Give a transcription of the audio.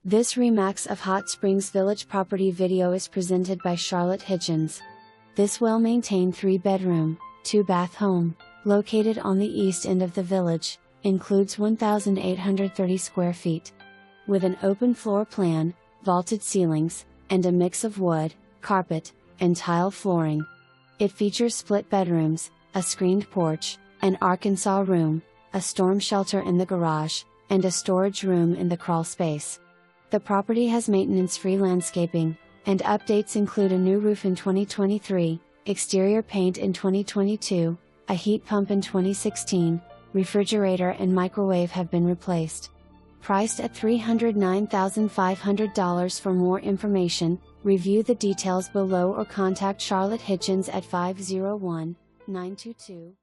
This Remax of Hot Springs Village property video is presented by Charlotte Hitchens. This well-maintained 3-bedroom, 2-bath home, located on the east end of the village, includes 1,830 square feet. With an open floor plan, vaulted ceilings, and a mix of wood, carpet, and tile flooring. It features split bedrooms, a screened porch, an Arkansas room, a storm shelter in the garage, and a storage room in the crawl space. The property has maintenance-free landscaping, and updates include a new roof in 2023, exterior paint in 2022, a heat pump in 2016, refrigerator and microwave have been replaced. Priced at $309,500. For more information, review the details below or contact Charlotte Hitchens at 501-922